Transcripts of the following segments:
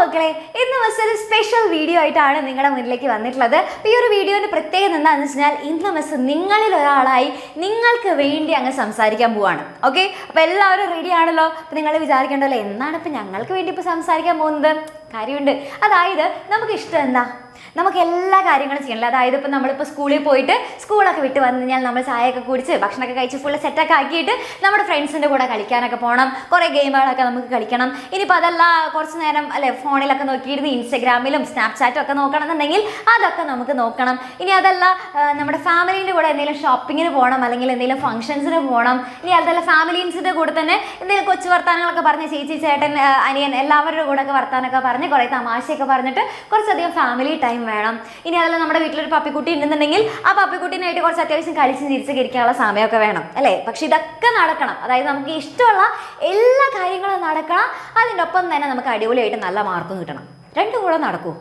മക്കളെ, ഇന്ന് മിസ് ഒരു സ്പെഷ്യൽ വീഡിയോ ആയിട്ടാണ് നിങ്ങളുടെ മുന്നിലേക്ക് വന്നിട്ടുള്ളത്. അപ്പോൾ ഈ ഒരു വീഡിയോൻ്റെ പ്രത്യേകത എന്താണെന്ന് വെച്ചാൽ ഇന്ന് മിസ് നിങ്ങളിൽ ഒരാളായി നിങ്ങൾക്ക് വേണ്ടി അങ്ങ് സംസാരിക്കാൻ പോവാണ്. ഓക്കെ, അപ്പോൾ എല്ലാവരും റെഡി ആണല്ലോ. അപ്പോൾ നിങ്ങൾ വിചാരിക്കേണ്ടല്ലോ എന്താണ് ഇപ്പോൾ ഞങ്ങൾക്ക് വേണ്ടി ഇപ്പോൾ സംസാരിക്കാൻ പോകുന്നത്? കാര്യമുണ്ട്. അതായത് നമുക്ക് ഇഷ്ടം എന്താ, നമുക്ക് എല്ലാ കാര്യങ്ങളും ചെയ്യണല്ലോ. അതായത് ഇപ്പോൾ നമ്മളിപ്പോൾ സ്കൂളിൽ പോയിട്ട് സ്കൂളൊക്കെ വിട്ട് വന്നു കഴിഞ്ഞാൽ നമ്മൾ ചായയൊക്കെ കുടിച്ച് ഭക്ഷണമൊക്കെ കഴിച്ച് ഫുള്ള് സെറ്റൊക്കെ ആക്കിയിട്ട് നമ്മുടെ ഫ്രണ്ട്സിൻ്റെ കൂടെ കളിക്കാനൊക്കെ പോകണം, കുറേ ഗെയിമുകളൊക്കെ നമുക്ക് കളിക്കണം. ഇനിയിപ്പോൾ അതല്ല കുറച്ച് നേരം അല്ലേ ഫോണിലൊക്കെ നോക്കിയിരുന്ന് ഇൻസ്റ്റഗ്രാമിലും സ്നാപ്ചാറ്റും ഒക്കെ നോക്കണം എന്നുണ്ടെങ്കിൽ അതൊക്കെ നമുക്ക് നോക്കണം. ഇനി അതല്ല നമ്മുടെ ഫാമിലീൻ്റെ കൂടെ എന്തെങ്കിലും ഷോപ്പിങ്ങിന് പോകണം, അല്ലെങ്കിൽ എന്തെങ്കിലും ഫംഗ്ഷൻസിന് പോകണം. ഇനി അതല്ല ഫാമിലീസിൻ്റെ കൂടെ തന്നെ എന്തെങ്കിലും കൊച്ചു വർത്താനങ്ങളൊക്കെ പറഞ്ഞ് ചേച്ചി ചേട്ടൻ അനിയൻ എല്ലാവരുടെ കൂടെ ഒക്കെ വർത്താനൊക്കെ പറഞ്ഞ് കുറേ തമാശയൊക്കെ പറഞ്ഞിട്ട് കുറച്ചധികം ഫാമിലി ടൈം വേണം. ഇനി അതല്ല നമ്മുടെ വീട്ടിലൊരു പപ്പിക്കുട്ടി ഉണ്ടെന്നുണ്ടെങ്കിൽ ആ പപ്പിക്കുട്ടീനായിട്ട് കുറച്ച് അത്യാവശ്യം കളിച്ച് ചിരിച്ച് ഇരിക്കാനുള്ള സമയമൊക്കെ വേണം അല്ലേ. പക്ഷെ ഇതൊക്കെ നടക്കണം. അതായത് നമുക്ക് ഇഷ്ടമുള്ള എല്ലാ കാര്യങ്ങളും നടക്കണം. അതിൻ്റെ ഒപ്പം തന്നെ നമുക്ക് അടിപൊളിയായിട്ട് നല്ല മാർക്കും കിട്ടണം. രണ്ടും കൂടെ നടക്കൂ.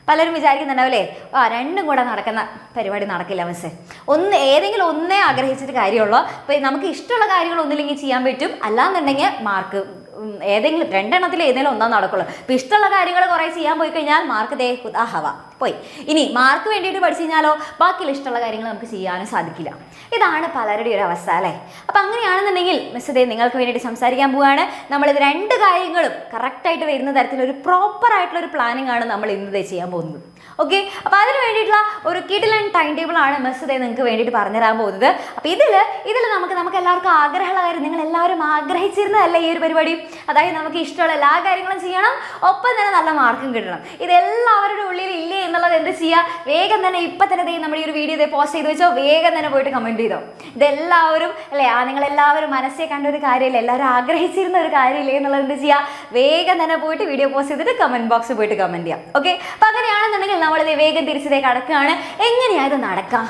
പലരും വിചാരിക്കുന്നുണ്ടാവില്ലേ, രണ്ടും കൂടെ നടക്കുന്ന പരിപാടി നടക്കില്ല മിസ്സേ. ഏതെങ്കിലും ഒന്നേ ആഗ്രഹിച്ചിട്ട് കാര്യമുള്ളൂ. അപ്പോൾ നമുക്ക് ഇഷ്ടമുള്ള കാര്യങ്ങൾ ഒന്നില്ലെങ്കിൽ ചെയ്യാൻ പറ്റും, അല്ലാന്നുണ്ടെങ്കിൽ മാർക്ക് ഏതെങ്കിലും രണ്ടെണ്ണത്തിൽ ഏതെങ്കിലും ഒന്നാം നടക്കുള്ളൂ. അപ്പോൾ ഇഷ്ടമുള്ള കാര്യങ്ങൾ കുറേ ചെയ്യാൻ പോയി കഴിഞ്ഞാൽ മാർക്ക് ദേ ഹവ പോയി. ഇനി മാർക്ക് വേണ്ടിയിട്ട് പഠിച്ചു കഴിഞ്ഞാലോ ബാക്കിയുള്ള ഇഷ്ടമുള്ള കാര്യങ്ങൾ നമുക്ക് ചെയ്യാനും സാധിക്കില്ല. ഇതാണ് പലരുടെയും ഒരു അവസ്ഥ അല്ലേ. അപ്പോൾ അങ്ങനെയാണെന്നുണ്ടെങ്കിൽ മിസ് ദേ നിങ്ങൾക്ക് വേണ്ടിയിട്ട് സംസാരിക്കാൻ പോവുകയാണ്. നമ്മളിത് രണ്ട് കാര്യങ്ങളും കറക്റ്റായിട്ട് വരുന്ന തരത്തിലൊരു പ്രോപ്പറായിട്ടുള്ളൊരു പ്ലാനിങ് ആണ് നമ്മൾ ഇന്ന് ചെയ്യാൻ പോകുന്നത്. ഓക്കെ, അപ്പോൾ അതിന് വേണ്ടിയിട്ടുള്ള ഒരു കിടിലൻ ടൈം ടേബിളാണ് മിസ് ദേ നിങ്ങൾക്ക് വേണ്ടിയിട്ട് പറഞ്ഞുതരാൻ പോകുന്നത്. അപ്പോൾ ഇതിൽ നമുക്ക് എല്ലാവർക്കും ആഗ്രഹമുള്ള കാര്യം, നിങ്ങൾ എല്ലാവരും ആഗ്രഹിച്ചിരുന്നതല്ലേ ഈ ഒരു പരിപാടി. അതായത് നമുക്ക് ഇഷ്ടമുള്ള എല്ലാ കാര്യങ്ങളും ചെയ്യണം, ഒപ്പം തന്നെ നല്ല മാർക്കും കിട്ടണം. ഇതെല്ലാവരുടെ ഉള്ളിൽ ഇല്ലേ എന്നുള്ളത് എന്ത് ചെയ്യുക, വേഗം തന്നെ ഇപ്പം തന്നെ നമ്മുടെ ഈ ഒരു വീഡിയോ പോസ്റ്റ് ചെയ്ത് വെച്ചോ, വേഗം തന്നെ പോയിട്ട് കമൻറ്റ് ചെയ്തോ. ഇതെല്ലാവരും അല്ലേ, നിങ്ങളെല്ലാവരും മനസ്സിൽ കണ്ട ഒരു കാര്യമില്ല, എല്ലാവരും ആഗ്രഹിച്ചിരുന്ന ഒരു കാര്യമില്ലേ എന്നുള്ളത് എന്ത് ചെയ്യുക, വേഗം തന്നെ പോയിട്ട് വീഡിയോ പോസ്റ്റ് ചെയ്തിട്ട് കമൻറ്റ് ബോക്സിൽ പോയിട്ട് കമൻറ്റ് ചെയ്യാം. ഓക്കെ, അപ്പോൾ അങ്ങനെയാണെന്നുണ്ടെങ്കിൽ നമ്മളിത് വേഗം തിരിച്ചതേ കടക്കുകയാണ്. എങ്ങനെയാണ് ഇത് നടക്കാം,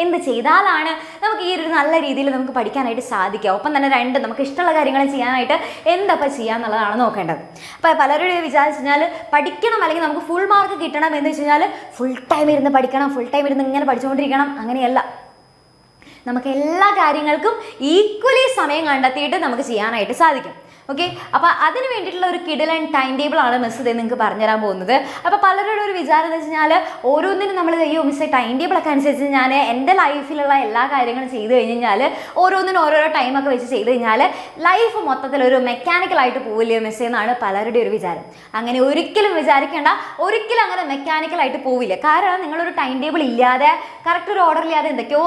എന്ത് ചെയ്താലാണ് നമുക്ക് ഈ ഒരു നല്ല രീതിയിൽ നമുക്ക് പഠിക്കാനായിട്ട് സാധിക്കുക, ഒപ്പം തന്നെ നമുക്ക് ഇഷ്ടമുള്ള കാര്യങ്ങൾ ചെയ്യാനായിട്ട് എന്തപ്പോൾ ചെയ്യാന്നുള്ളതാണ് നോക്കേണ്ടത്. അപ്പോൾ പലരും വിചാരിച്ചു കഴിഞ്ഞാൽ പഠിക്കണം അല്ലെങ്കിൽ നമുക്ക് ഫുൾ മാർക്ക് കിട്ടണം എന്ന് വെച്ച് കഴിഞ്ഞാൽ ഫുൾ ടൈം ഇരുന്ന് പഠിക്കണം, ഫുൾ ടൈം ഇരുന്ന് ഇങ്ങനെ പഠിച്ചുകൊണ്ടിരിക്കണം. അങ്ങനെയല്ല, നമുക്ക് എല്ലാ കാര്യങ്ങൾക്കും ഈക്വലി സമയം കണ്ടെത്തിയിട്ട് നമുക്ക് ചെയ്യാനായിട്ട് സാധിക്കും. ഓക്കെ, അപ്പോൾ അതിന് വേണ്ടിയിട്ടുള്ള ഒരു കിടിലൻ ടൈം ടേബിളാണ് മിസ് ഇത് നിങ്ങൾക്ക് പറഞ്ഞുതരാൻ പോകുന്നത്. അപ്പോൾ പലരുടെ ഒരു വിചാരം എന്ന് വെച്ച് കഴിഞ്ഞാൽ ഓരോന്നിനും നമ്മൾ മിസ് ടൈം ടേബിളൊക്കെ അനുസരിച്ച് ഞാൻ എൻ്റെ ലൈഫിലുള്ള എല്ലാ കാര്യങ്ങളും ചെയ്ത് കഴിഞ്ഞ് കഴിഞ്ഞാൽ ഓരോന്നിനും ഓരോരോ ടൈമൊക്കെ വെച്ച് ചെയ്ത് കഴിഞ്ഞാൽ ലൈഫ് മൊത്തത്തിലൊരു മെക്കാനിക്കലായിട്ട് പോവില്ലേ മിസ് എന്നാണ് പലരുടെ ഒരു വിചാരം. അങ്ങനെ ഒരിക്കലും വിചാരിക്കേണ്ട, ഒരിക്കലും അങ്ങനെ മെക്കാനിക്കലായിട്ട് പോവില്ല. കാരണം നിങ്ങളൊരു ടൈം ടേബിൾ ഇല്ലാതെ കറക്റ്റ് ഒരു ഓർഡർ ഇല്ലാതെ എന്തൊക്കെയോ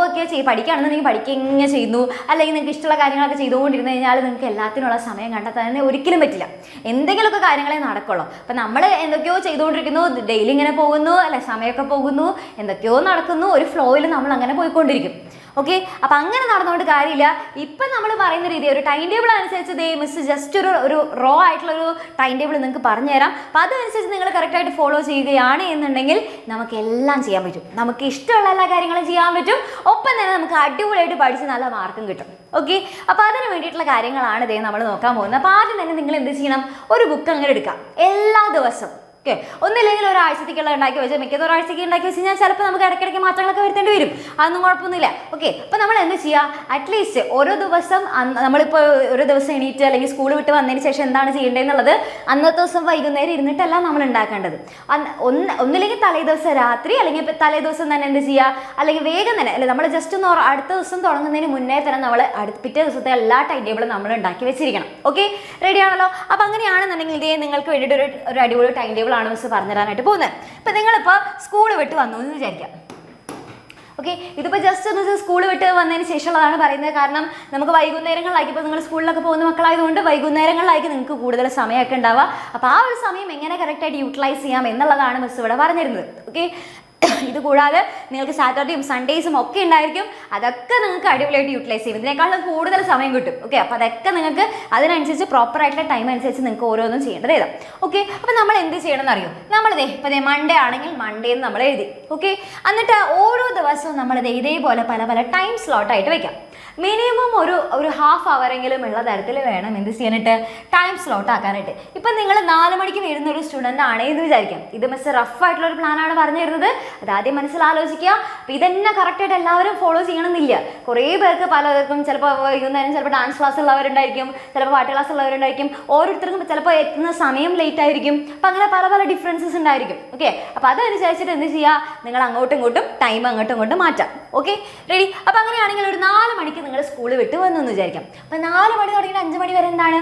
പഠിക്കുകയാണെന്നുണ്ടെങ്കിൽ പഠിക്കുക ചെയ്യുന്നു, അല്ലെങ്കിൽ നിങ്ങൾക്ക് ഇഷ്ടമുള്ള കാര്യങ്ങളൊക്കെ ചെയ്തുകൊണ്ടിരുന്നു കഴിഞ്ഞാൽ നിങ്ങൾക്ക് എല്ലാത്തിനുള്ള സമയം കണ്ടെത്താൻ ഒരിക്കലും പറ്റില്ല. എന്തെങ്കിലുമൊക്കെ കാര്യങ്ങളെ നടക്കുള്ളൂ. അപ്പം നമ്മൾ എന്തൊക്കെയോ ചെയ്തുകൊണ്ടിരിക്കുന്നു, ഡെയിലി ഇങ്ങനെ പോകുന്നു അല്ലെ, സമയമൊക്കെ പോകുന്നു, എന്തൊക്കെയോ നടക്കുന്നു, ഒരു ഫ്ലോയിൽ നമ്മൾ അങ്ങനെ പോയിക്കൊണ്ടിരിക്കും. ഓക്കെ, അപ്പം അങ്ങനെ നടന്നുകൊണ്ട് കാര്യമില്ല. ഇപ്പം നമ്മൾ പറയുന്ന രീതി ഒരു ടൈം ടേബിൾ അനുസരിച്ച് മിസ് ജസ്റ്റ് ഒരു റോ ആയിട്ടുള്ളൊരു ടൈം ടേബിൾ നിങ്ങൾക്ക് പറഞ്ഞുതരാം. അപ്പം അതനുസരിച്ച് നിങ്ങൾ കറക്റ്റായിട്ട് ഫോളോ ചെയ്യുകയാണ് എന്നുണ്ടെങ്കിൽ നമുക്ക് എല്ലാം ചെയ്യാൻ പറ്റും, നമുക്ക് ഇഷ്ടമുള്ള എല്ലാ കാര്യങ്ങളും ചെയ്യാൻ പറ്റും, ഒപ്പം തന്നെ നമുക്ക് അടിപൊളിയായിട്ട് പഠിച്ച് നല്ല മാർക്കും കിട്ടും. ഓക്കെ, അപ്പോൾ അതിന് വേണ്ടിയിട്ടുള്ള കാര്യങ്ങളാണ് നമ്മൾ നോക്കാൻ പോകുന്നത്. അപ്പോൾ ആദ്യം തന്നെ നിങ്ങൾ എന്ത് ചെയ്യണം, ഒരു ബുക്ക് അങ്ങനെ എടുക്കാം എല്ലാ ദിവസവും. ഓക്കെ, ഒന്നില്ലെങ്കിൽ ഒരാഴ്ചത്തേക്കുള്ള ഉണ്ടാക്കി വെച്ചാൽ മിക്കത് ഒരാഴ്ചയ്ക്ക് ഉണ്ടാക്കി വെച്ച് കഴിഞ്ഞാൽ ചിലപ്പോൾ നമുക്ക് ഇടയ്ക്കിടയ്ക്ക് മാറ്റങ്ങളൊക്കെ വരുത്തേണ്ടി വരും. അതൊന്നും കുഴപ്പമൊന്നുമില്ല. ഓക്കെ, അപ്പോൾ നമ്മൾ എന്ത് ചെയ്യുക, അറ്റ്ലീസ്റ്റ് ഓരോ ദിവസം നമ്മളിപ്പോൾ ഒരു ദിവസം എണീറ്റ് അല്ലെങ്കിൽ സ്കൂൾ വിട്ട് വന്നതിന് ശേഷം എന്താണ് ചെയ്യേണ്ടതെന്നുള്ളത് അന്നത്തെ ദിവസം വൈകുന്നേരം ഇരുന്നിട്ടല്ല നമ്മൾ ഉണ്ടാക്കേണ്ടത്. ഒന്നില്ലെങ്കിൽ തലേ ദിവസം രാത്രി, അല്ലെങ്കിൽ തലേ ദിവസം തന്നെ എന്ത് ചെയ്യുക, അല്ലെങ്കിൽ വേഗം തന്നെ അല്ലെ നമ്മൾ ജസ്റ്റ് ഒന്ന് അടുത്ത ദിവസം തുടങ്ങുന്നതിന് മുന്നേ തന്നെ നമ്മൾ പിറ്റേ ദിവസത്തെ എല്ലാ ടൈം ടേബിളും നമ്മൾ ഉണ്ടാക്കി വെച്ചിരിക്കണം. ഓക്കെ, റെഡി ആണല്ലോ. അപ്പോൾ അങ്ങനെയാണെന്നുണ്ടെങ്കിൽ ഇതേ നിങ്ങൾക്ക് വേണ്ടിയിട്ട് ഒരു അടിപൊളി ടൈം ടേബിൾ ആണ് മിസ് പറഞ്ഞുതരാനായിട്ട് പോകുന്നത്. ഇപ്പം നിങ്ങളിപ്പോൾ സ്കൂൾ വിട്ട് വന്നു എന്ന് വിചാരിക്കാം. ഓക്കെ, ഇതിപ്പോൾ ജസ്റ്റ് ഒന്ന് സ്കൂൾ വിട്ട് വന്നതിന് ശേഷമുള്ളതാണ് പറയുന്നത്. കാരണം നമുക്ക് വൈകുന്നേരങ്ങളിലാക്കി, ഇപ്പോൾ നിങ്ങൾ സ്കൂളിലൊക്കെ പോകുന്ന മക്കളായതുകൊണ്ട് വൈകുന്നേരങ്ങളിലായിരിക്കും നിങ്ങൾക്ക് കൂടുതൽ സമയമൊക്കെ ഉണ്ടാവുക. അപ്പോൾ ആ ഒരു സമയം എങ്ങനെ കറക്റ്റായിട്ട് യൂട്ടിലൈസ് ചെയ്യാം എന്നുള്ളതാണ് മിസ് ഇവിടെ പറഞ്ഞിരുന്നത്. ഓക്കെ, ഇത് കൂടാതെ നിങ്ങൾക്ക് സാറ്റർഡേയും സൺഡേയ്സും ഒക്കെ ഉണ്ടായിരിക്കും. അതൊക്കെ നിങ്ങൾക്ക് അടിപൊളിയായിട്ട് യൂട്ടിലൈസ് ചെയ്യും, ഇതിനേക്കാളും കൂടുതൽ സമയം കിട്ടും. ഓക്കെ, അപ്പോൾ അതൊക്കെ നിങ്ങൾക്ക് അതിനനുസരിച്ച് പ്രോപ്പറായിട്ടുള്ള ടൈം അനുസരിച്ച് നിങ്ങൾക്ക് ഓരോന്നും ചെയ്യേണ്ടത് ഏതാ. ഓക്കെ, അപ്പോൾ നമ്മൾ എന്ത് ചെയ്യണം എന്നറിയോ, ഇപ്പോൾ മൺഡേ ആണെങ്കിൽ മൺഡേന്ന് നമ്മൾ എഴുതി. ഓക്കെ, എന്നിട്ട് ഓരോ ദിവസവും നമ്മളിത് ഇതേപോലെ പല ടൈം സ്ലോട്ടായിട്ട് വെക്കാം. മിനിമം ഒരു ഹാഫ് അവറെങ്കിലും ഉള്ള തരത്തിൽ വേണം എന്ത് ചെയ്യാനായിട്ട്, ടൈം സ്ലോട്ട് ആക്കാനായിട്ട്. ഇപ്പം നിങ്ങൾ 4 മണിക്ക് വരുന്ന ഒരു സ്റ്റുഡൻ്റ് ആണ് എന്ന് വിചാരിക്കാം. ഇത് മിസ് റഫ് ആയിട്ടുള്ള ഒരു പ്ലാനാണ് പറഞ്ഞു തരുന്നത്. അതാദ്യം മനസ്സിലാലോചിക്കുക. അപ്പോൾ ഇതന്നെ കറക്റ്റായിട്ട് എല്ലാവരും ഫോളോ ചെയ്യണമെന്നില്ല. കുറേ പേർക്ക് പലർക്കും ചിലപ്പോൾ വൈകുന്നേരം ചിലപ്പോൾ ഡാൻസ് ക്ലാസ് ഉള്ളവരുണ്ടായിരിക്കും, ചിലപ്പോൾ പാട്ട് ക്ലാസ് ഉള്ളവരുണ്ടായിരിക്കും. ഓരോരുത്തർക്കും ചിലപ്പോൾ എത്തുന്ന സമയം ലേറ്റ് ആയിരിക്കും. അപ്പം അങ്ങനെ പല പല ഡിഫറൻസസ് ഉണ്ടായിരിക്കും. ഓക്കെ, അപ്പോൾ അതനുസരിച്ചിട്ട് എന്ത് ചെയ്യുക, നിങ്ങൾ അങ്ങോട്ടും ഇങ്ങോട്ടും ടൈം അങ്ങോട്ടും ഇങ്ങോട്ടും മാറ്റാം. Okay, ready? അപ്പോൾ അങ്ങനെയാണെങ്കിൽ ഒരു 4 മണിക്ക് നിങ്ങൾ സ്കൂൾ വിട്ട് വന്നു എന്ന് വിചാരിക്കാം. അപ്പോൾ 4 മണി തുടങ്ങിയിട്ട് 5 മണി വരെ എന്താണ്,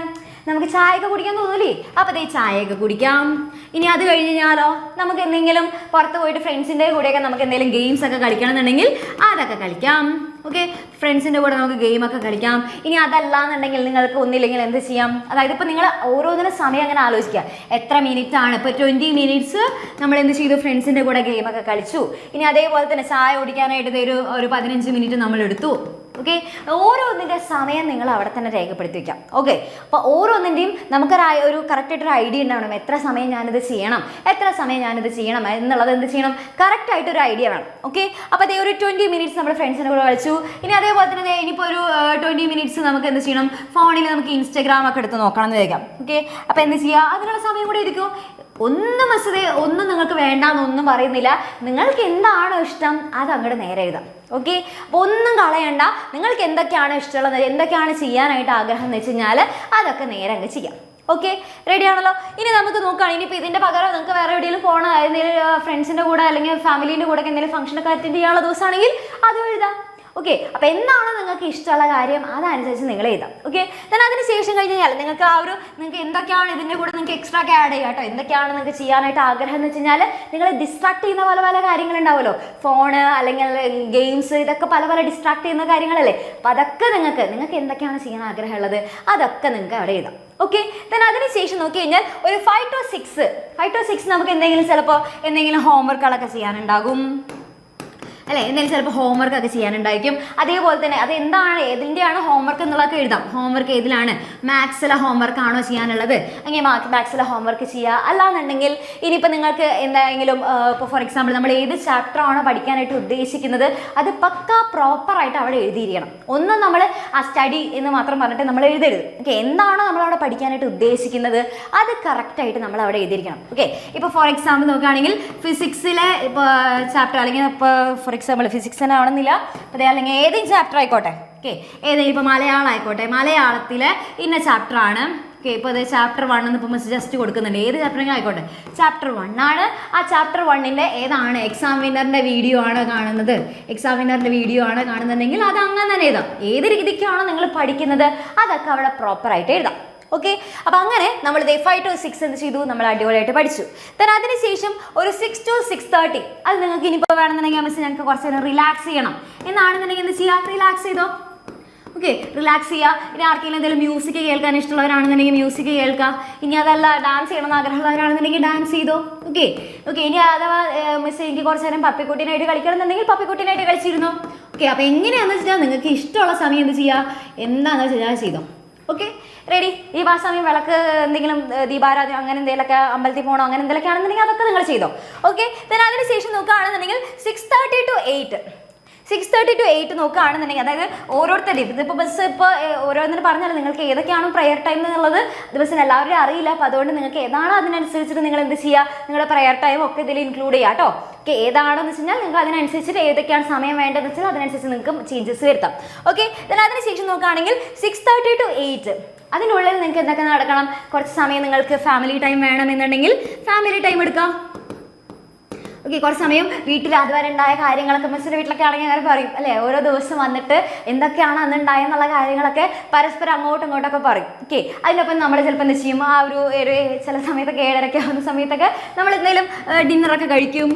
നമുക്ക് ചായയൊക്കെ കുടിക്കാൻ തോന്നൂലേ? അപ്പോൾ അതേ ചായയൊക്കെ കുടിക്കാം. ഇനി അത് കഴിഞ്ഞ് കഴിഞ്ഞാലോ നമുക്ക് എന്തെങ്കിലും പുറത്ത് പോയിട്ട് ഫ്രണ്ട്സിൻ്റെ കൂടെയൊക്കെ നമുക്ക് എന്തെങ്കിലും ഗെയിംസ് ഒക്കെ കളിക്കണം എന്നുണ്ടെങ്കിൽ അതൊക്കെ കളിക്കാം. ഓക്കെ, ഫ്രണ്ട്സിൻ്റെ കൂടെ നമുക്ക് ഗെയിമൊക്കെ കളിക്കാം. ഇനി അതല്ല എന്നുണ്ടെങ്കിൽ നിങ്ങൾക്ക് ഒന്നില്ലെങ്കിൽ എന്ത് ചെയ്യാം, അതായത് ഇപ്പോൾ നിങ്ങൾ ഓരോന്നിനും സമയം അങ്ങനെ ആലോചിക്കുക. എത്ര മിനിറ്റ് ആണ്, ഇപ്പോൾ 20 മിനിറ്റ്സ് നമ്മൾ എന്ത് ചെയ്തു, ഫ്രണ്ട്സിൻ്റെ കൂടെ ഗെയിമൊക്കെ കളിച്ചു. ഇനി അതേപോലെ തന്നെ ചായ കുടിക്കാനായിട്ട് ഒരു 15 മിനിറ്റ് നമ്മൾ എടുത്തു. ഓക്കെ, ഓരോന്നിൻ്റെ സമയം നിങ്ങൾ അവിടെ തന്നെ രേഖപ്പെടുത്തി വയ്ക്കാം. ഓക്കെ, അപ്പോൾ ഓരോന്നിൻ്റെയും നമുക്കൊരു കറക്റ്റായിട്ടൊരു ഐഡിയ ഉണ്ടാവണം. എത്ര സമയം ഞാനിത് ചെയ്യണം, എത്ര സമയം ഞാനിത് ചെയ്യണം എന്നുള്ളത് എന്ത് ചെയ്യണം, കറക്റ്റായിട്ടൊരു ഐഡിയ വേണം. ഓക്കെ, അപ്പോൾ അതേ ഒരു 20 മിനിറ്റ്സ് നമ്മുടെ ഫ്രണ്ട്സിൻ്റെ കൂടെ കളിച്ചു. ഇനി അതേപോലെ തന്നെ ഇനിയിപ്പോൾ ഒരു 20 മിനിറ്റ്സ് നമുക്ക് എന്ത് ചെയ്യണം, ഫോണിൽ നമുക്ക് ഇൻസ്റ്റാഗ്രാം ഒക്കെ എടുത്ത് നോക്കണം എന്ന് വയ്ക്കാം. ഓക്കെ, അപ്പോൾ എന്ത് ചെയ്യുക, അതിനുള്ള സമയം കൂടെ ഇരിക്കും. ഒന്നും നിങ്ങൾക്ക് വേണ്ടാന്നൊന്നും പറയുന്നില്ല. നിങ്ങൾക്ക് എന്താണോ ഇഷ്ടം അത് അങ്ങോട്ട് നേരെ എഴുതാം. ഓക്കെ, അപ്പോൾ ഒന്നും കളയണ്ട. നിങ്ങൾക്ക് എന്തൊക്കെയാണ് ഇഷ്ടമുള്ളത്, എന്തൊക്കെയാണ് ചെയ്യാനായിട്ട് ആഗ്രഹം എന്ന് വെച്ച് കഴിഞ്ഞാൽ അതൊക്കെ നേരെ അങ്ങ് ചെയ്യാം. ഓക്കെ, റെഡി ആണല്ലോ? ഇനി നമുക്ക് നോക്കുകയാണ്, ഇനിയിപ്പോൾ ഇതിൻ്റെ പകരം നിങ്ങൾക്ക് വേറെ എവിടെയെങ്കിലും പോകണം, എന്തെങ്കിലും ഫ്രണ്ട്സിൻ്റെ കൂടെ അല്ലെങ്കിൽ ഫാമിലീൻ്റെ കൂടെ എന്തെങ്കിലും ഫംഗ്ഷനൊക്കെ അറ്റൻഡ് ചെയ്യാനുള്ള ദിവസമാണെങ്കിൽ അതും എഴുതാം. ഓക്കെ, അപ്പോൾ എന്താണോ നിങ്ങൾക്ക് ഇഷ്ടമുള്ള കാര്യം അതനുസരിച്ച് നിങ്ങൾ എഴുതാം. ഓക്കെ, then അതിന് ശേഷം കഴിഞ്ഞ് കഴിഞ്ഞാൽ നിങ്ങൾക്ക് എന്തൊക്കെയാണ് ഇതിൻ്റെ കൂടെ നിങ്ങൾക്ക് എക്സ്ട്രാ ഒക്കെ ആഡ് ചെയ്യുക കേട്ടോ. എന്തൊക്കെയാണ് നിങ്ങൾക്ക് ചെയ്യാനായിട്ട് ആഗ്രഹം എന്ന് വെച്ച് കഴിഞ്ഞാൽ നിങ്ങളെ ഡിസ്ട്രാക്ട് ചെയ്യുന്ന പല പല കാര്യങ്ങളുണ്ടാവുമല്ലോ, ഫോണ് അല്ലെങ്കിൽ ഗെയിംസ്, ഇതൊക്കെ പല പല ഡിസ്ട്രാക്ട് ചെയ്യുന്ന കാര്യങ്ങളല്ലേ. അപ്പോൾ അതൊക്കെ നിങ്ങൾക്ക് എന്തൊക്കെയാണ് ചെയ്യാൻ ആഗ്രഹമുള്ളത് അതൊക്കെ നിങ്ങൾക്ക് അവിടെ എഴുതാം. ഓക്കെ, then അതിനുശേഷം നോക്കി കഴിഞ്ഞാൽ ഒരു 5 to 6 നമുക്ക് എന്തെങ്കിലും ഹോംവർക്കുകളൊക്കെ ചെയ്യാനുണ്ടാകും അല്ലേ, എന്തെങ്കിലും ചിലപ്പോൾ ഹോംവർക്ക് ഒക്കെ ചെയ്യാനുണ്ടായിരിക്കും. അതേപോലെ തന്നെ ഏതിൻ്റെയാണ് ഹോംവർക്ക് എന്നുള്ളതൊക്കെ എഴുതാം. ഹോംവർക്ക് ഏതിലാണ്, മാത്സിലെ ഹോംവർക്ക് ആണോ ചെയ്യാനുള്ളത്, അങ്ങനെ മാത്സിലെ ഹോംവർക്ക് ചെയ്യുക. അല്ലാന്നുണ്ടെങ്കിൽ ഇനിയിപ്പോൾ നിങ്ങൾക്ക് എന്തെങ്കിലും ഇപ്പോൾ ഫോർ എക്സാമ്പിൾ നമ്മൾ ഏത് ചാപ്റ്റർ ആണോ പഠിക്കാനായിട്ട് ഉദ്ദേശിക്കുന്നത് അത് പക്കാ പ്രോപ്പറായിട്ട് അവിടെ എഴുതിയിരിക്കണം. ഒന്നും നമ്മൾ ആ സ്റ്റഡി എന്ന് മാത്രം പറഞ്ഞിട്ട് നമ്മൾ എഴുതരുത്. ഓക്കെ, എന്താണോ നമ്മളവിടെ പഠിക്കാനായിട്ട് ഉദ്ദേശിക്കുന്നത് അത് കറക്റ്റായിട്ട് നമ്മൾ അവിടെ എഴുതിയിരിക്കണം. ഓക്കെ, ഇപ്പോൾ ഫോർ എക്സാമ്പിൾ നോക്കുകയാണെങ്കിൽ ഫിസിക്സിലെ ഇപ്പോൾ ചാപ്റ്റർ അല്ലെങ്കിൽ ഇപ്പോൾ ഫോർ എക്സാമ്പിൾ ഫിസിക്സ് തന്നെ ആവണമെന്നില്ല, അതേ അല്ലെങ്കിൽ ഏതെങ്കിലും ചാപ്റ്റർ ആയിക്കോട്ടെ. ഓക്കെ, ഏതെങ്കിലും ഇപ്പോൾ മലയാളം ആയിക്കോട്ടെ, മലയാളത്തിലെ ഇന്ന ചാപ്റ്ററാണ്. ഓക്കെ, ഇപ്പോൾ അത് ചാപ്റ്റർ 1 എന്ന് ഇപ്പോൾ മിസ് ജസ്റ്റ് കൊടുക്കുന്നുണ്ട്. ഏത് ചാപ്റ്ററെങ്കിലും ആയിക്കോട്ടെ, ചാപ്റ്റർ 1 ആണ്. ആ ചാപ്റ്റർ 1ൻ്റെ ഏതാണ് എക്സാം വിന്നറിൻ്റെ വീഡിയോ ആണ് കാണുന്നത്, കാണുന്നുണ്ടെങ്കിൽ അത് അങ്ങനെ തന്നെ എഴുതാം. ഏത് രീതിക്കാണോ നിങ്ങൾ പഠിക്കുന്നത് അതൊക്കെ അവിടെ പ്രോപ്പറായിട്ട് എഴുതാം. ഓക്കെ, അപ്പോൾ അങ്ങനെ നമ്മൾ 5 to 6 എന്ത് ചെയ്തു, നമ്മൾ അടിപൊളിയായിട്ട് പഠിച്ചു. then അതിനുശേഷം ഒരു 6 to 6:30 അത് നിങ്ങൾക്ക് ഇനിയിപ്പോൾ വേണമെന്നുണ്ടെങ്കിൽ മിസ് ഞങ്ങൾക്ക് കുറച്ച് നേരം റിലാക്സ് ചെയ്യണം എന്നാണെന്നുണ്ടെങ്കിൽ എന്ത് ചെയ്യുക, റിലാക്സ് ചെയ്തോ. ഓക്കെ, റിലാക്സ് ചെയ്യുക. ഇനി ആർക്കെങ്കിലും എന്തെങ്കിലും മ്യൂസിക് കേൾക്കാൻ ഇഷ്ടമുള്ളവരാണെന്നുണ്ടെങ്കിൽ മ്യൂസിക് കേൾക്കുക. ഇനി അതല്ല ഡാൻസ് ചെയ്യണമെന്ന് ആഗ്രഹമുള്ളവരാണെന്നുണ്ടെങ്കിൽ ഡാൻസ് ചെയ്തോ. ഓക്കെ, ഇനി അഥവാ മിസ് എനിക്ക് കുറച്ച് നേരം പപ്പിക്കുട്ടീനായിട്ട് കളിക്കണം എന്നുണ്ടെങ്കിൽ പപ്പിക്കുട്ടീനായിട്ട് കളിച്ചിരുന്നു. ഓക്കെ, അപ്പോൾ എങ്ങനെയാണെന്ന് വെച്ചാൽ നിങ്ങൾക്ക് ഇഷ്ടമുള്ള സമയം എന്ത് ചെയ്യുക, എന്താണെന്ന് വെച്ചാൽ ചെയ്തോ. Okay, ready? ഈ സമയം വിളക്ക് എന്തെങ്കിലും ദീപാരാധന അങ്ങനെ എന്തെങ്കിലുമൊക്കെ അമ്പലത്തിൽ പോകണോ അങ്ങനെ എന്തെങ്കിലുമൊക്കെ ആണെന്നുണ്ടെങ്കിൽ അതൊക്കെ നിങ്ങൾ ചെയ്തോ. ഓക്കെ, then അതിന് ശേഷം നോക്കുകയാണെന്നുണ്ടെങ്കിൽ 6:30 to 8 നോക്കുകയാണെന്നുണ്ടെങ്കിൽ അതായത് ഓരോരുത്തരുടെയും ഇതിപ്പോൾ ബസ് ഇപ്പോൾ ഓരോന്നിനും പറഞ്ഞാൽ നിങ്ങൾക്ക് ഏതൊക്കെയാണ് പ്രയർ ടൈം എന്നുള്ളത് ബസ്സിന് എല്ലാവരുടെയും അറിയില്ല. അപ്പോൾ അതുകൊണ്ട് നിങ്ങൾക്ക് ഏതാണോ അതിനനുസരിച്ചിട്ട് നിങ്ങൾ എന്ത് ചെയ്യുക, നിങ്ങളുടെ പ്രയർ ടൈം ഒക്കെ ഇതിൽ ഇൻക്ലൂഡ് ചെയ്യുക കേട്ടോ. ഓക്കെ, ഏതാണെന്ന് വെച്ച് കഴിഞ്ഞാൽ നിങ്ങൾക്ക് അതിനനുസരിച്ചിട്ട് ഏതൊക്കെയാണ് സമയം വേണ്ടതെന്ന് വെച്ചാൽ അതിനനുസരിച്ച് നിങ്ങൾക്ക് ചേഞ്ചസ് വരുത്താം. ഓക്കെ, then അതിന് ശേഷം നോക്കുകയാണെങ്കിൽ 6:30 to 8 അതിനുള്ളിൽ നിങ്ങൾക്ക് എന്തൊക്കെ നടക്കണം, കുറച്ച് സമയം നിങ്ങൾക്ക് ഫാമിലി ടൈം വേണമെന്നുണ്ടെങ്കിൽ ഫാമിലി ടൈം എടുക്കാം. ഓക്കെ, കുറച്ച് സമയം വീട്ടിൽ അതുവരെ ഉണ്ടായ കാര്യങ്ങളൊക്കെ മിസ്സിൻ്റെ വീട്ടിലൊക്കെ ആണെങ്കിൽ അങ്ങനെ പറയും അല്ലേ, ഓരോ ദിവസം വന്നിട്ട് എന്തൊക്കെയാണ് അന്ന് ഉണ്ടായെന്നുള്ള കാര്യങ്ങളൊക്കെ പരസ്പരം അങ്ങോട്ടും ഇങ്ങോട്ടൊക്കെ പറയും. ഓക്കെ, അതിനൊപ്പം നമ്മൾ ചിലപ്പോൾ എന്താ ചെയ്യും, ആ ഒരു ചില സമയത്തൊക്കെ 7:30 ആവുന്ന സമയത്തൊക്കെ നമ്മൾ എന്തെങ്കിലും ഡിന്നറൊക്കെ കഴിക്കും.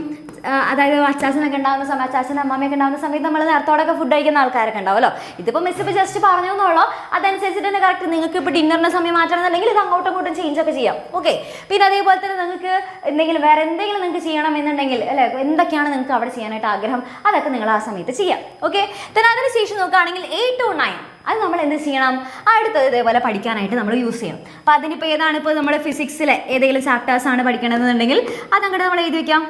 അതായത് അച്ചാച്ചനൊക്കെ ഉണ്ടാകുന്ന സമയം, അച്ചാച്ചനും അമ്മമ്മയൊക്കെ ഉണ്ടാകുന്ന സമയത്ത് നമ്മൾ നേരത്തോടൊക്കെ ഫുഡ് കഴിക്കുന്ന ആൾക്കാരൊക്കെ ഉണ്ടാവുമല്ലോ. ഇതിപ്പോൾ മിസ് ഇപ്പോൾ ജസ്റ്റ് പറഞ്ഞു എന്നുള്ളൂ, അതനുസരിച്ചിട്ട് തന്നെ കറക്റ്റ് നിങ്ങൾക്ക് ഇപ്പോൾ ഡിന്നറിൻ്റെ സമയം മാറ്റണമെന്നുണ്ടെങ്കിൽ ഇത് അങ്ങോട്ടും ഇങ്ങോട്ടും ചേഞ്ച് ഒക്കെ ചെയ്യാം. ഓക്കെ, പിന്നെ അതേപോലെ തന്നെ നിങ്ങൾക്ക് വേറെ എന്തെങ്കിലും നിങ്ങൾക്ക് ചെയ്യണം എന്നുണ്ടെങ്കിൽ അല്ലേ, എന്തൊക്കെയാണ് നിങ്ങൾക്ക് അവിടെ ചെയ്യാനായിട്ട് ആഗ്രഹം അതൊക്കെ നിങ്ങൾ ആ സമയത്ത് ചെയ്യാം. ഓക്കെ, then അതിന് ശേഷം നോക്കുകയാണെങ്കിൽ 8 to 9 അത് നമ്മൾ എന്ത് ചെയ്യണം, അടുത്തത് ഇതേപോലെ പഠിക്കാനായിട്ട് നമ്മൾ യൂസ് ചെയ്യണം. അപ്പോൾ അതിനിപ്പോൾ ഏതാണ്, ഇപ്പോൾ നമ്മൾ ഫിസിക്സിലെ ഏതെങ്കിലും ചാപ്റ്റേഴ്സാണ് പഠിക്കണമെന്നുണ്ടെങ്കിൽ അതങ്ങോട്ട് നമ്മൾ എഴുതി വയ്ക്കാം.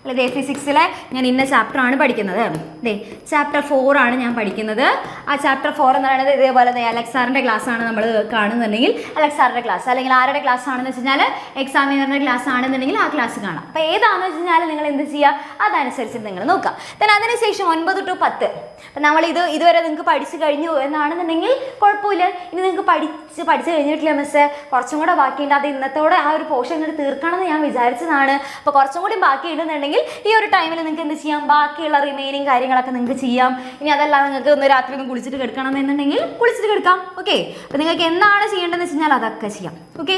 അല്ലെ ദേ ഫിസിക്സിലെ ഞാൻ ഇന്ന ചാപ്റ്ററാണ് പഠിക്കുന്നത്. ദേ ചാപ്റ്റർ 4 ആണ് ഞാൻ പഠിക്കുന്നത്. ആ ചാപ്റ്റർ 4 എന്ന് പറയുന്നത് ഇതേപോലെ അലക്സ് സാറിൻ്റെ ക്ലാസ് ആണ് നമ്മൾ കാണുന്നുണ്ടെങ്കിൽ അലക്സ് സാറിൻ്റെ ക്ലാസ്, അല്ലെങ്കിൽ ആരുടെ ക്ലാസ് ആണെന്ന് വെച്ച് കഴിഞ്ഞാൽ എക്സാമിനറിൻ്റെ ക്ലാസ് ആണെന്നുണ്ടെങ്കിൽ ആ ക്ലാസ് കാണാം. അപ്പോൾ ഏതാണെന്ന് വെച്ച് കഴിഞ്ഞാൽ നിങ്ങൾ എന്ത് ചെയ്യുക, അതനുസരിച്ച് നിങ്ങൾ നോക്കുക. then അതിനുശേഷം 9 to 10 അപ്പം നമ്മൾ ഇതുവരെ നിങ്ങൾക്ക് പഠിച്ചു കഴിഞ്ഞു എന്നാണെന്നുണ്ടെങ്കിൽ കുഴപ്പമില്ല. ഇനി നിങ്ങൾക്ക് പഠിച്ചു കഴിഞ്ഞിട്ടില്ല മിസ്സേ, കുറച്ചും കൂടെ ബാക്കിയുണ്ട്, അത് ഇന്നത്തോടെ ആ ഒരു പോർഷൻ ഇങ്ങോട്ട് തീർക്കണമെന്ന് ഞാൻ വിചാരിച്ചതാണ്. അപ്പോൾ കുറച്ചും കൂടി ബാക്കിയുണ്ടെന്നുണ്ടെങ്കിൽ ഈ ഒരു ടൈമിൽ നിങ്ങൾക്ക് എന്ത് ചെയ്യാം, ബാക്കിയുള്ള റിമൈനിങ് കാര്യങ്ങളൊക്കെ നിങ്ങൾക്ക് ചെയ്യാം. ഇനി അതല്ല നിങ്ങൾക്ക് ഒന്ന് രാത്രി ഒന്ന് കുളിച്ചിട്ട് കിടക്കണം എന്നുണ്ടെങ്കിൽ കുളിച്ചിട്ട് കിടക്കാം. ഓക്കെ, അപ്പോൾ നിങ്ങൾക്ക് എന്താണ് ചെയ്യേണ്ടതെന്ന് വെച്ച് കഴിഞ്ഞാൽ അതൊക്കെ ചെയ്യാം. ഓക്കെ,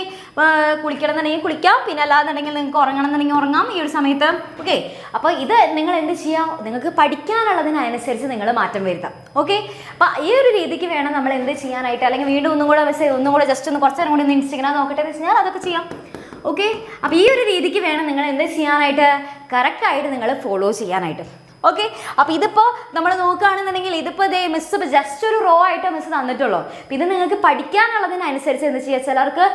കുളിക്കണം എന്നുണ്ടെങ്കിൽ കുളിക്കാം, പിന്നെ അല്ലാന്നുണ്ടെങ്കിൽ നിങ്ങൾക്ക് ഉറങ്ങണം എന്നുണ്ടെങ്കിൽ ഉറങ്ങാം ഈ ഒരു സമയത്ത്. ഓക്കെ, അപ്പോൾ ഇത് നിങ്ങൾ എന്ത് ചെയ്യാം, നിങ്ങൾക്ക് പഠിക്കാനുള്ളതിനനുസരിച്ച് നിങ്ങൾ മാറ്റം വരുത്താം. ഓക്കെ, അപ്പോൾ ഈ ഒരു രീതിക്ക് വേണം നമ്മൾ എന്ത് ചെയ്യാനായിട്ട്, അല്ലെങ്കിൽ വീണ്ടും ഒന്നും കൂടെ ജസ്റ്റ് ഒന്ന് കുറച്ച് നേരം കൂടി ഒന്ന് ഇൻസ്റ്റഗ്രാം നോക്കട്ടെ എന്ന് വെച്ച് കഴിഞ്ഞാൽ അതൊക്കെ ചെയ്യാം. ഓക്കെ, അപ്പോൾ ഈ ഒരു രീതിക്ക് വേണം നിങ്ങൾ എന്ത് ചെയ്യാനായിട്ട്, കറക്റ്റായിട്ട് നിങ്ങൾ ഫോളോ ചെയ്യാനായിട്ട്. ഓക്കെ, അപ്പോൾ ഇതിപ്പോൾ നമ്മൾ നോക്കുകയാണെന്നുണ്ടെങ്കിൽ ഇതിപ്പോൾ ഇതേ മിസ് ജസ്റ്റ് ഒരു റോ ആയിട്ട് മിസ് തന്നിട്ടുള്ളൂ. അപ്പോൾ ഇത് നിങ്ങൾക്ക് പഠിക്കാനുള്ളതിനനുസരിച്ച് എന്ത് ചെയ്യുക, ചിലർക്ക്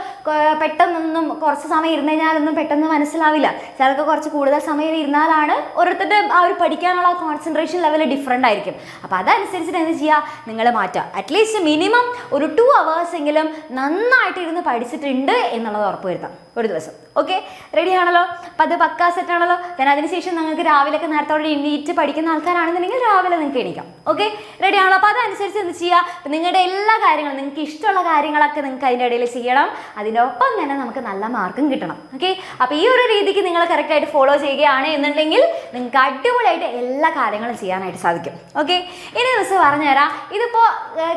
പെട്ടെന്നൊന്നും കുറച്ച് സമയം ഇരുന്ന് കഴിഞ്ഞാലൊന്നും പെട്ടെന്ന് മനസ്സിലാവില്ല, ചിലർക്ക് കുറച്ച് കൂടുതൽ സമയം ഇരുന്നാലാണ് ഓരോരുത്തരുടെ ആ ഒരു പഠിക്കാനുള്ള കോൺസെൻട്രേഷൻ ലെവൽ ഡിഫറെൻ്റ് ആയിരിക്കും. അപ്പോൾ അതനുസരിച്ചിട്ട് എന്ത് ചെയ്യുക, നിങ്ങൾ മാറ്റുക. അറ്റ്ലീസ്റ്റ് മിനിമം ഒരു 2 hours എങ്കിലും നന്നായിട്ട് ഇരുന്ന് പഠിച്ചിട്ടുണ്ട് എന്നുള്ളത് ഉറപ്പ് വരുത്താം ഒരു ദിവസം. ഓക്കെ, റെഡി ആണല്ലോ? അപ്പോൾ അത് പക്കാ സെറ്റ് ആണല്ലോ? then അതിനുശേഷം നിങ്ങൾക്ക് രാവിലെയൊക്കെ നേരത്തോടെ എണീറ്റ് പഠിക്കുന്ന ആൾക്കാരാണെന്നുണ്ടെങ്കിൽ രാവിലെ നിങ്ങൾക്ക് എണീക്കാം. ഓക്കെ, റെഡി ആണല്ലോ? അപ്പോൾ അതനുസരിച്ച് എന്ത് ചെയ്യുക, നിങ്ങളുടെ എല്ലാ കാര്യങ്ങളും നിങ്ങൾക്ക് ഇഷ്ടമുള്ള കാര്യങ്ങളൊക്കെ നിങ്ങൾക്ക് അതിൻ്റെ ഇടയിൽ ചെയ്യണം. അതിനൊപ്പം തന്നെ നമുക്ക് നല്ല മാർക്കും കിട്ടണം. ഓക്കെ, അപ്പോൾ ഈ ഒരു രീതിക്ക് നിങ്ങൾ കറക്റ്റായിട്ട് ഫോളോ ചെയ്യുകയാണ് എന്നുണ്ടെങ്കിൽ നിങ്ങൾക്ക് അടിപൊളിയായിട്ട് എല്ലാ കാര്യങ്ങളും ചെയ്യാനായിട്ട് സാധിക്കും. ഓക്കെ, ഇനി മിസ് പറഞ്ഞുതരാം. ഇതിപ്പോൾ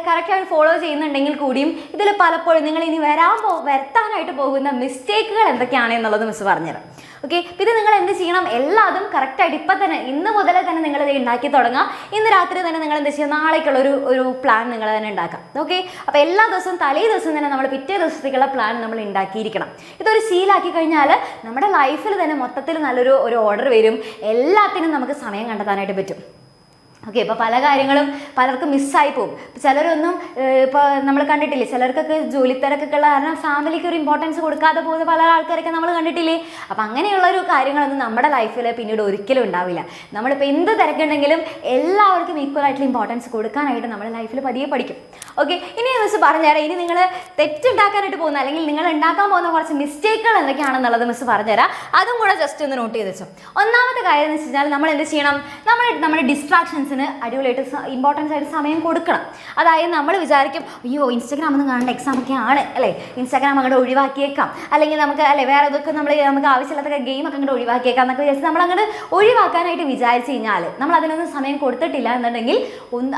കറക്റ്റായിട്ട് ഫോളോ ചെയ്യുന്നുണ്ടെങ്കിൽ കൂടിയും ഇതിൽ പലപ്പോഴും നിങ്ങൾ ഇനി വരുത്താനായിട്ട് പോകുന്ന മിസ്റ്റേക്കുകൾ എന്തൊക്കെയാണ് എന്നുള്ളത് മിസ് പറഞ്ഞുതരാം. ഓക്കെ, ഇത് നിങ്ങൾ എന്ത് ചെയ്യണം, എല്ലാതും കറക്റ്റായിട്ട് ഇപ്പം തന്നെ ഇന്ന് മുതലേ തന്നെ നിങ്ങൾ ഇത് ഉണ്ടാക്കി തുടങ്ങാം. ഇന്ന് രാത്രി തന്നെ നിങ്ങൾ എന്ത് ചെയ്യുക, നാളേക്കുള്ള ഒരു പ്ലാൻ നിങ്ങൾ തന്നെ ഉണ്ടാക്കാം. ഓക്കെ, അപ്പോൾ എല്ലാ ദിവസവും തലേ ദിവസം തന്നെ നമ്മൾ പിറ്റേ ദിവസത്തേക്കുള്ള പ്ലാൻ നമ്മൾ ഉണ്ടാക്കിയിരിക്കണം. ഇതൊരു ശീലാക്കി കഴിഞ്ഞാൽ നമ്മുടെ ലൈഫിൽ തന്നെ മൊത്തത്തിൽ നല്ലൊരു ഓർഡർ വരും. എല്ലാത്തിനും നമുക്ക് സമയം കണ്ടെത്താനായിട്ട് പറ്റും. ഓക്കെ, ഇപ്പോൾ പല കാര്യങ്ങളും പലർക്കും മിസ്സായി പോകും. ചിലരൊന്നും ഇപ്പോൾ നമ്മൾ കണ്ടിട്ടില്ലേ, ചിലർക്കൊക്കെ ജോലി തിരക്കൊക്കെ ഉള്ള കാരണം ഫാമിലിക്ക് ഒരു ഇമ്പോർട്ടൻസ് കൊടുക്കാതെ പോകുന്ന പല ആൾക്കാരൊക്കെ നമ്മൾ കണ്ടിട്ടില്ലേ. അപ്പോൾ അങ്ങനെയുള്ളൊരു കാര്യങ്ങളൊന്നും നമ്മുടെ ലൈഫിൽ പിന്നീട് ഒരിക്കലും ഉണ്ടാവില്ല. നമ്മളിപ്പോൾ എന്ത് തിരക്കുണ്ടെങ്കിലും എല്ലാവർക്കും ഈക്വൽ ആയിട്ടുള്ള ഇമ്പോർട്ടൻസ് കൊടുക്കാനായിട്ട് നമ്മുടെ ലൈഫിൽ പതിയെ പഠിക്കും. ഓക്കെ, ഇനി മിസ് പറഞ്ഞുതരാം. ഇനി നിങ്ങൾ തെറ്റുണ്ടാക്കാനായിട്ട് പോകുന്ന അല്ലെങ്കിൽ നിങ്ങൾ ഉണ്ടാക്കാൻ പോകുന്ന കുറച്ച് മിസ്റ്റേക്കുകൾ എന്തൊക്കെയാണെന്നുള്ളത് മിസ് പറഞ്ഞുതരാം. അതും കൂടെ ജസ്റ്റ് ഒന്ന് നോട്ട് ചെയ്ത് വെച്ചോ. ഒന്നാമത്തെ കാര്യം എന്ന് വെച്ച് കഴിഞ്ഞാൽ നമ്മൾ എന്ത് ചെയ്യണം, നമ്മുടെ ഡിസ്ട്രാക്ഷൻസിന് അടിപൊളിയായിട്ട് ഇമ്പോർട്ടൻസ് ആയിട്ട് സമയം കൊടുക്കണം. അതായത് നമ്മൾ വിചാരിക്കും, അയ്യോ ഇൻസ്റ്റാഗ്രാം ഒന്നും കാണേണ്ട, എക്സാം ഒക്കെ ആണ് അല്ലേ, ഇൻസ്റ്റാഗ്രാം അങ്ങോട്ട് ഒഴിവാക്കിയേക്കാം, അല്ലെങ്കിൽ നമുക്ക് അല്ലെ വേറെ ഇതൊക്കെ നമുക്ക് ആവശ്യമില്ലാത്ത ഗെയിമൊക്കെ അങ്ങോട്ട് ഒഴിവാക്കിയേക്കാം എന്നൊക്കെ വിചാരിച്ച് നമ്മൾ അങ്ങോട്ട് ഒഴിവാക്കാനായിട്ട് വിചാരിച്ച് കഴിഞ്ഞാൽ നമ്മൾ അതിനൊന്നും സമയം കൊടുത്തിട്ടില്ല എന്നുണ്ടെങ്കിൽ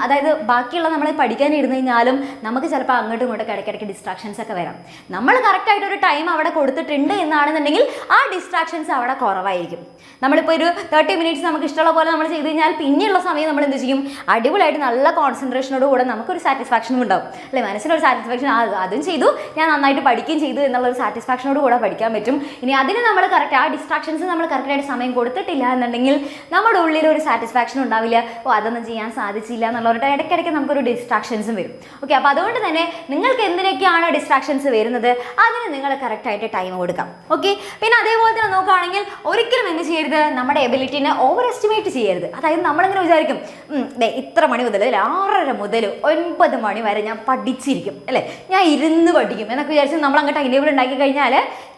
അതായത് ബാക്കിയുള്ള നമ്മൾ പഠിക്കാൻ ഇരുന്ന് കഴിഞ്ഞാലും നമുക്ക് ചിലപ്പോൾ അങ്ങോട്ടും ഇങ്ങോട്ടും ഇടയ്ക്കിടയ്ക്ക് ഡിസ്ട്രാക്ഷൻസ് ഒക്കെ വരാം. നമ്മൾ കറക്റ്റായിട്ട് ഒരു ടൈം അവിടെ കൊടുത്തിട്ടുണ്ട് എന്നാണെന്നുണ്ടെങ്കിൽ ആ ഡിസ്ട്രാക്ഷൻസ് അവിടെ കുറവായിരിക്കും. നമ്മളിപ്പോൾ ഒരു 30 minutes നമുക്ക് ഇഷ്ടമുള്ള പോലെ നമ്മൾ ചെയ്ത് കഴിഞ്ഞാൽ പിന്നെയുള്ള സമയം നമ്മൾ എന്ത് ചെയ്യും, അടിപൊളിയായിട്ട് നല്ല കോൺസെൻട്രേഷനോട് കൂടെ നമുക്കൊരു സാറ്റിസ്ഫാക്ഷനും ഉണ്ടാവും അല്ലേ, മനസ്സിനൊരു സാറ്റിസ്ഫാക്ഷൻ, അതും ചെയ്തു ഞാൻ നന്നായിട്ട് പഠിക്കുകയും ചെയ്തു എന്നുള്ളൊരു സാറ്റിസ്ഫാക്ഷനോട് കൂടെ പഠിക്കാൻ പറ്റും. ഇനി അതിന് നമ്മൾ കറക്റ്റ് ആ ഡിസ്ട്രാക്ഷൻസ് നമ്മൾ കറക്റ്റായിട്ട് സമയം കൊടുത്തിട്ടില്ല എന്നുണ്ടെങ്കിൽ നമ്മുടെ ഉള്ളിൽ ഒരു സാറ്റിസ്ഫാക്ഷൻ ഉണ്ടാവില്ല. അതൊന്നും ചെയ്യാൻ സാധിച്ചില്ല എന്നുള്ളവരുടെ ഇടയ്ക്കിടയ്ക്ക് നമുക്കൊരു ഡിസ്ട്രാക്ഷൻസും വരും. ഓക്കെ, അപ്പോൾ അതുകൊണ്ട് തന്നെ നിങ്ങൾക്ക് എന്തിനൊക്കെയാണ് ഡിസ്ട്രാക്ഷൻസ് വരുന്നത് അതിന് നിങ്ങൾ കറക്റ്റായിട്ട് ടൈം കൊടുക്കാം. ഓക്കെ, പിന്നെ അതേപോലെ തന്നെ നോക്കുകയാണെങ്കിൽ ഒരിക്കലും എന്ത് ചെയ്യരുത്, നമ്മുടെ എബിലിറ്റിനെ ഓവർ എസ്റ്റിമേറ്റ് ചെയ്യരുത്. അതായത് നമ്മളിങ്ങനെ വിചാരിക്കും ഇത്ര മണി മുതൽ 6:30 മുതൽ 9 മണി വരെ ഞാൻ പഠിച്ചിരിക്കും അല്ലേ, ഞാൻ ഇരുന്ന് പഠിക്കും എന്നൊക്കെ വിചാരിച്ച് നമ്മൾ അങ്ങ് ടൈം ടേബിൾ ഉണ്ടാക്കി കഴിഞ്ഞാൽ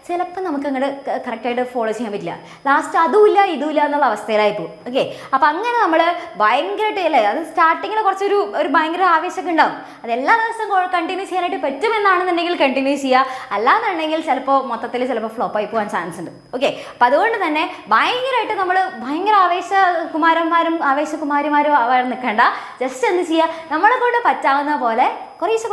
ചിലപ്പോൾ നമുക്ക് അങ്ങോട്ട് കറക്റ്റായിട്ട് ഫോളോ ചെയ്യാൻ പറ്റില്ല. ലാസ്റ്റ് അതുമില്ല ഇതുമില്ല എന്നുള്ള അവസ്ഥയിലായി പോകും. ഓക്കെ, അപ്പോൾ അങ്ങനെ നമ്മൾ ഭയങ്കരമായിട്ട് അല്ലേ, അത് സ്റ്റാർട്ടിങ്ങിൽ കുറച്ചൊരു ഭയങ്കര ആവേശമൊക്കെ ഉണ്ടാവും. അത് എല്ലാ ദിവസവും കണ്ടിന്യൂ ചെയ്യാനായിട്ട് പറ്റുമെന്നാണെന്നുണ്ടെങ്കിൽ കണ്ടിന്യൂ ചെയ്യുക, അല്ലാന്നുണ്ടെങ്കിൽ മൊത്തത്തിൽ ചിലപ്പോൾ ഫ്ലോപ്പായി പോകാൻ ചാൻസ് ഉണ്ട്. ഓക്കെ, അപ്പോൾ അതുകൊണ്ട് തന്നെ ഭയങ്കരമായിട്ട് നമ്മൾ ഭയങ്കര ആവേശകുമാരിമാരും ആവാൻ നിൽക്കേണ്ട. ജസ്റ്റ് എന്ത് ചെയ്യുക, നമ്മളെ കൊണ്ട് പറ്റാവുന്ന പോലെ കുറേശ്ശെ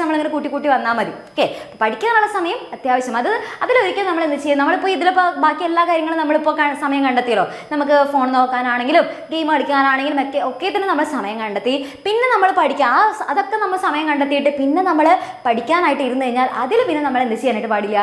നമ്മളിങ്ങനെ കൂട്ടി വന്നാൽ മതി. ഓക്കെ, പഠിക്കാനുള്ള സമയം അത്യാവശ്യം അതിലൊരിക്കലും നമ്മൾ എന്ത് ചെയ്യുക, നമ്മളിപ്പോൾ ഇതിലിപ്പോൾ ബാക്കി എല്ലാ കാര്യങ്ങളും നമ്മളിപ്പോൾ സമയം കണ്ടെത്തിയല്ലോ. നമുക്ക് ഫോൺ നോക്കാനാണെങ്കിലും ഗെയിം കളിക്കാനാണെങ്കിലും ഒക്കെ തന്നെ നമ്മൾ സമയം കണ്ടെത്തി. പിന്നെ നമ്മൾ പഠിക്കുക അതൊക്കെ നമ്മൾ സമയം കണ്ടെത്തിയിട്ട് പിന്നെ നമ്മൾ പഠിക്കാനായിട്ട് ഇരുന്ന് കഴിഞ്ഞാൽ അതിൽ പിന്നെ നമ്മൾ എന്ത് ചെയ്യാനായിട്ട് പാടില്ല,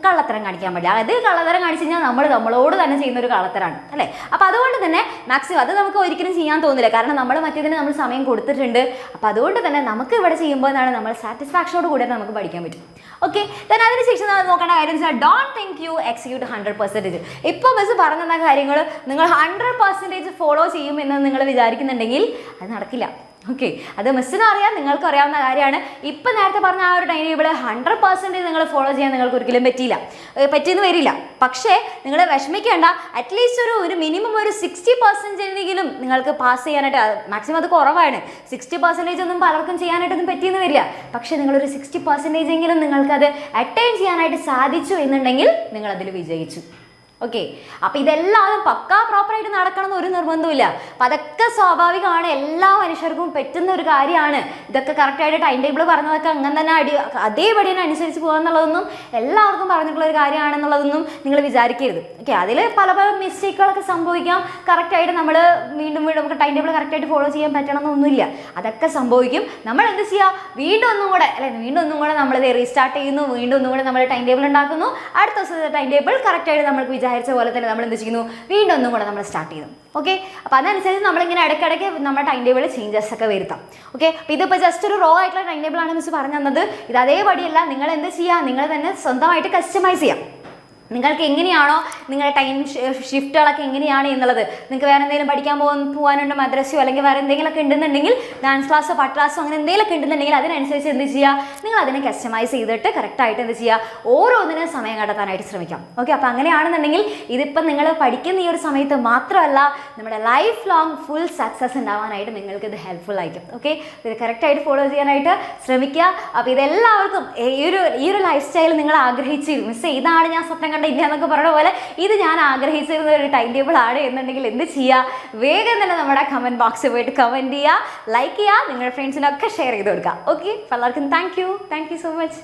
കള്ളത്തരം കാണിക്കാൻ പാടില്ല. അത് കള്ളത്തരം കാണിച്ചു കഴിഞ്ഞാൽ നമ്മളോട് തന്നെ ചെയ്യുന്ന ഒരു കള്ളത്തരാണ് അല്ലേ. അപ്പോൾ അതുകൊണ്ട് തന്നെ മാക്സിമം അത് നമുക്ക് ഒരിക്കലും ചെയ്യാൻ തോന്നില്ല, കാരണം നമ്മൾ മറ്റേതിന് നമ്മൾ സമയം കൊടുത്തിട്ടുണ്ട്. അപ്പോൾ അതുകൊണ്ട് തന്നെ നമുക്ക് ഇവിടെ ചെയ്യുമ്പോൾ ചെയ്യുമ്പോൾ എന്നാണ് നമ്മൾ സാറ്റിസ്ഫാക്ഷനോട് കൂടെ നമുക്ക് പഠിക്കാൻ പറ്റും. ഓക്കെ, ദെൻ അതിനുശേഷം നമ്മൾ നോക്കേണ്ട കാര്യം വെച്ചാൽ ഡോണ്ട് തിങ്ക് യു എക്സിക്യൂട്ട് 100%. ഇപ്പോൾ മിസ് പറഞ്ഞ കാര്യങ്ങൾ നിങ്ങൾ 100% ഫോളോ ചെയ്യുമെന്ന് നിങ്ങൾ വിചാരിക്കുന്നുണ്ടെങ്കിൽ അത് നടക്കില്ല. ഓക്കെ, അത് മിസ്സിനും അറിയാം, നിങ്ങൾക്കും അറിയാവുന്ന കാര്യമാണ്. ഇപ്പം നേരത്തെ പറഞ്ഞ ആ ഒരു ടൈം ടേബിൾ 100% നിങ്ങൾ ഫോളോ ചെയ്യാൻ നിങ്ങൾക്ക് ഒരിക്കലും പറ്റിയെന്ന് വരില്ല. പക്ഷേ നിങ്ങൾ വിഷമിക്കേണ്ട, അറ്റ്ലീസ്റ്റ് ഒരു മിനിമം ഒരു 60% നിങ്ങൾക്ക് പാസ് ചെയ്യാനായിട്ട്, മാക്സിമം അത് കുറവാണ്, 60% ഒന്നും പലർക്കും ചെയ്യാനായിട്ടൊന്നും പറ്റിയെന്ന് വരില്ല. പക്ഷേ നിങ്ങളൊരു 60% നിങ്ങൾക്കത് അറ്റൈൻ ചെയ്യാനായിട്ട് സാധിച്ചു എന്നുണ്ടെങ്കിൽ നിങ്ങളതിൽ വിജയിച്ചു. ഓക്കെ, അപ്പോൾ ഇതെല്ലാം പക്കാ പ്രോപ്പറായിട്ട് നടക്കണമെന്ന് ഒരു നിർബന്ധമില്ല. അപ്പം അതൊക്കെ സ്വാഭാവികമാണ്, എല്ലാ മനുഷ്യർക്കും പറ്റുന്ന ഒരു കാര്യമാണ്. ഇതൊക്കെ കറക്റ്റായിട്ട് ടൈം ടേബിൾ പറഞ്ഞതൊക്കെ അങ്ങനെ തന്നെ അതേപടി തന്നെ അനുസരിച്ച് പോകുക എന്നുള്ളതൊന്നും എല്ലാവർക്കും പറഞ്ഞിട്ടുള്ള ഒരു കാര്യമാണെന്നുള്ളതൊന്നും നിങ്ങൾ വിചാരിക്കരുത്. ഓക്കെ, അതിൽ പല മിസ്റ്റേക്കുകളൊക്കെ സംഭവിക്കാം. കറക്റ്റായിട്ട് നമ്മൾ വീണ്ടും നമുക്ക് ടൈം ടേബിൾ കറക്റ്റായിട്ട് ഫോളോ ചെയ്യാൻ പറ്റണമെന്നൊന്നുമില്ല. അതൊക്കെ സംഭവിക്കും. നമ്മൾ എന്ത് ചെയ്യുക, വീണ്ടും ഒന്നും കൂടെ നമ്മളിത് റീസ്റ്റാർട്ട് ചെയ്യുന്നു, വീണ്ടും ഒന്നും കൂടെ നമ്മൾ ടൈം ടേബിൾ ഉണ്ടാക്കുന്നു. അടുത്ത ദിവസത്തെ ടൈം ടേബിൾ കറക്റ്റായിട്ട് നമുക്ക് വിചാരിച്ച പോലെ തന്നെ നമ്മൾ എന്ത് ചെയ്യുന്നു, വീണ്ടും ഒന്നും കൂടെ നമ്മൾ സ്റ്റാർട്ട് ചെയ്യുന്നു. ഓക്കെ, അപ്പോൾ അതനുസരിച്ച് നമ്മളിങ്ങനെ ഇടയ്ക്കിടയ്ക്ക് നമ്മുടെ ടൈം ടേബിൾ ചേഞ്ചസ് ഒക്കെ വരുത്താം. ഓക്കെ, അപ്പോൾ ഇതിപ്പോൾ ജസ്റ്റ് ഒരു റോ ആയിട്ടുള്ള ടൈം ടേബിൾ ആണ് മിസ് പറഞ്ഞു തന്നത്. ഇത് അതേപടിയല്ല, നിങ്ങൾ എന്ത് ചെയ്യുക, നിങ്ങൾ തന്നെ സ്വന്തമായിട്ട് കസ്റ്റമൈസ് ചെയ്യാം. നിങ്ങൾക്ക് എങ്ങനെയാണോ നിങ്ങളുടെ ടൈം ഷിഫ്റ്റുകളൊക്കെ എങ്ങനെയാണ് എന്നുള്ളത്, നിങ്ങൾക്ക് വേറെ എന്തെങ്കിലും പഠിക്കാൻ പോകാനുണ്ട്, മദ്രസയോ അല്ലെങ്കിൽ വേറെ എന്തെങ്കിലുമൊക്കെ ഉണ്ടെന്നുണ്ടെങ്കിൽ, ഡാൻസ് ക്ലാസ്സോ പാട്ട് ക്ലാസ്സോ അങ്ങനെ എന്തെങ്കിലുമൊക്കെ ഉണ്ടെന്നുണ്ടെങ്കിൽ അതിനനുസരിച്ച് എന്ത് ചെയ്യുക, നിങ്ങൾ അതിനെ കസ്റ്റമൈസ് ചെയ്തിട്ട് കറക്റ്റായിട്ട് എന്ത് ചെയ്യുക, ഓരോന്നിനും സമയം കണ്ടെത്താനായിട്ട് ശ്രമിക്കാം. ഓക്കെ, അപ്പോൾ അങ്ങനെയാണെന്നുണ്ടെങ്കിൽ ഇതിപ്പം നിങ്ങൾ പഠിക്കുന്ന ഈ ഒരു സമയത്ത് മാത്രമല്ല, നമ്മുടെ ലൈഫ് ലോങ് ഫുൾ സക്സസ് ഉണ്ടാവാനായിട്ട് നിങ്ങൾക്ക് ഇത് ഹെൽപ്ഫുൾ ആയിരിക്കും. ഓക്കെ, ഇത് കറക്റ്റായിട്ട് ഫോളോ ചെയ്യാനായിട്ട് ശ്രമിക്കുക. അപ്പോൾ ഇതെല്ലാവർക്കും ഈ ഒരു ലൈഫ് സ്റ്റൈൽ നിങ്ങൾ ആഗ്രഹിച്ചിരുന്നു, മിസ് ഇതാണ് ഞാൻ സ്വപ്നം ഇല്ല എന്നൊക്കെ പറഞ്ഞ പോലെ ഇത് ഞാൻ ആഗ്രഹിച്ചിരുന്ന ഒരു ടൈം ടേബിൾ ആണ് എന്നുണ്ടെങ്കിൽ എന്ത് ചെയ്യുക, വേഗം തന്നെ നമ്മുടെ കമൻറ്റ് ബോക്സിൽ പോയിട്ട് കമൻറ്റ് ചെയ്യുക, ലൈക്ക് ചെയ്യുക, നിങ്ങളുടെ ഫ്രണ്ട്സിനൊക്കെ ഷെയർ ചെയ്ത് കൊടുക്കുക. ഓക്കെ, എല്ലാവർക്കും താങ്ക് യു സോ മച്ച്.